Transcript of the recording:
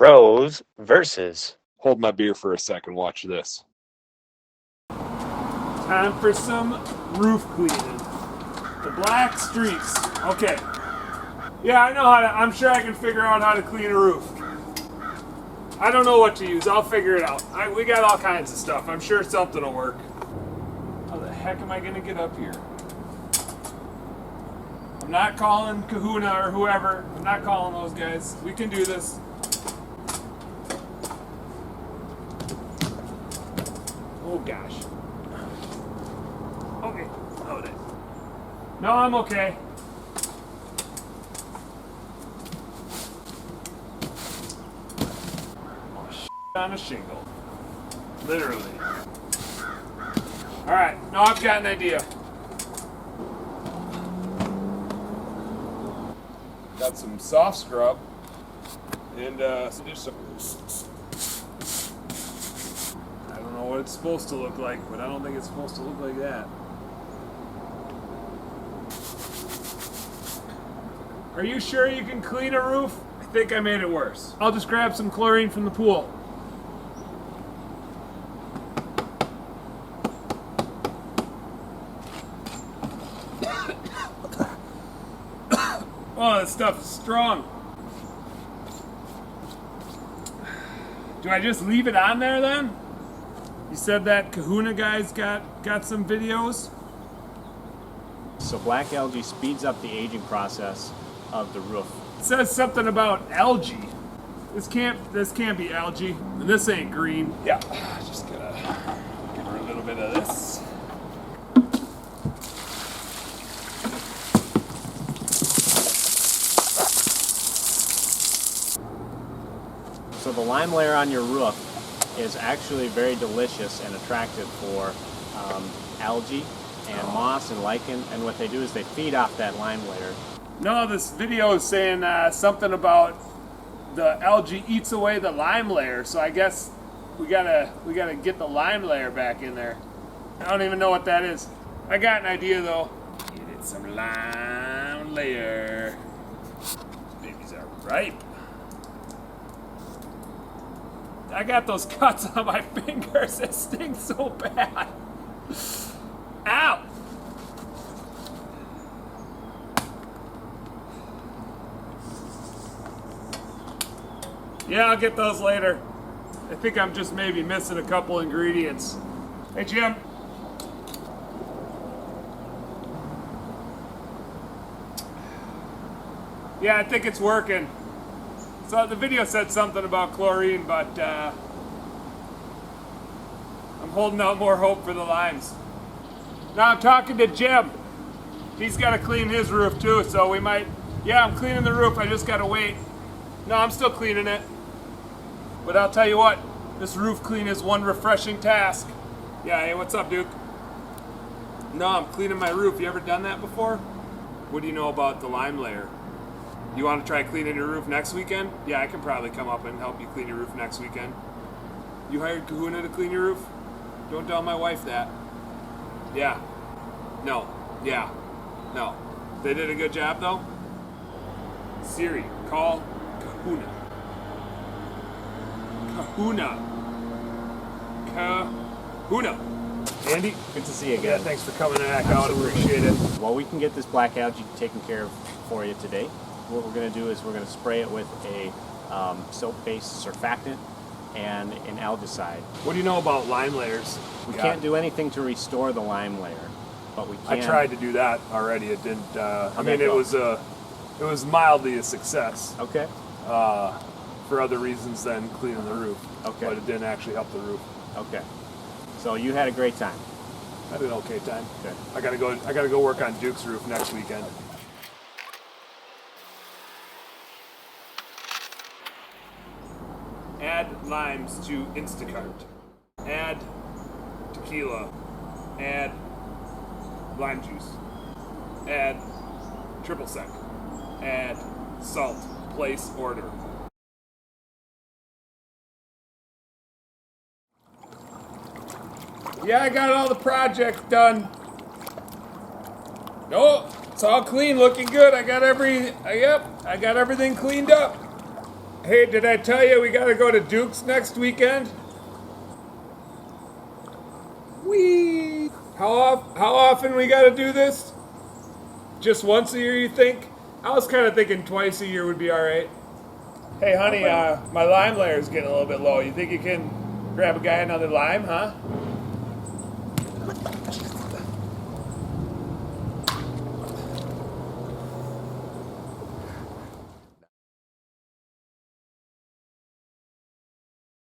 Pros versus. Hold my beer for a second. Watch this. Time for some roof cleaning. The black streaks. Okay. Yeah, I know how to. I'm sure I can figure out how to clean a roof. I don't know what to use. I'll figure it out. We got all kinds of stuff. I'm sure something will work. How the heck am I going to get up here? I'm not calling Kahuna or whoever. I'm not calling those guys. We can do this. Oh gosh. Okay. Hold it. No, I'm okay. Oh, shit on a shingle. Literally. Alright, now I've got an idea. Got some soft scrub and just some. I don't know what it's supposed to look like, but I don't think it's supposed to look like that. Are you sure you can clean a roof? I think I made it worse. I'll just grab some chlorine from the pool. Oh, that stuff is strong. Do I just leave it on there then? You said that Kahuna guy's got some videos? So black algae speeds up the aging process of the roof. It says something about algae. This can't be algae. And this ain't green. Yeah, just gonna give her a little bit of this. So the lime layer on your roof is actually very delicious and attractive for algae and moss and lichen, and what they do is they feed off that lime layer. No, this video is saying something about the algae eats away the lime layer, so I guess we gotta get the lime layer back in there. I don't even know what that is. I got an idea though. Get it some lime layer. Babies are ripe. I got those cuts on my fingers. It stings so bad. Ow! Yeah, I'll get those later. I think I'm just maybe missing a couple ingredients. Hey, Jim. Yeah, I think it's working. So the video said something about chlorine, but I'm holding out more hope for the limes. Now I'm talking to Jim. He's got to clean his roof too, so we might... Yeah, I'm cleaning the roof. I just got to wait. No, I'm still cleaning it. But I'll tell you what, this roof clean is one refreshing task. Yeah, hey, what's up, Duke? No, I'm cleaning my roof. You ever done that before? What do you know about the lime layer? You want to try cleaning your roof next weekend? Yeah, I can probably come up and help you clean your roof next weekend. You hired Kahuna to clean your roof? Don't tell my wife that. Yeah. No. Yeah. No. They did a good job, though? Siri, call Kahuna. Kahuna. Andy? Good to see you Yeah, again. thanks for coming back out. Appreciate it. Well, we can get this black algae taken care of for you today. What we're going to do is we're going to spray it with a soap-based surfactant and an algicide. What do you know about lime layers? We can't do anything to restore the lime layer, but we can. I tried to do that already. It didn't. I How'd mean, that go? it was mildly a success. Okay. For other reasons than cleaning the roof. Okay. But it didn't actually help the roof. Okay. So you had a great time. I had an okay time. Good. I gotta go work on Duke's roof next weekend. Add limes to Instacart. Add tequila. Add lime juice. Add triple sec. Add salt. Place order. Yeah, I got all the projects done. No, it's all clean, looking good. I got everything cleaned up. Hey, did I tell you we gotta go to Duke's next weekend? Whee! How often we gotta do this? Just once a year, you think? I was kind of thinking twice a year would be all right. Hey, honey, my lime layer is getting a little bit low. You think you can grab a guy another lime, huh?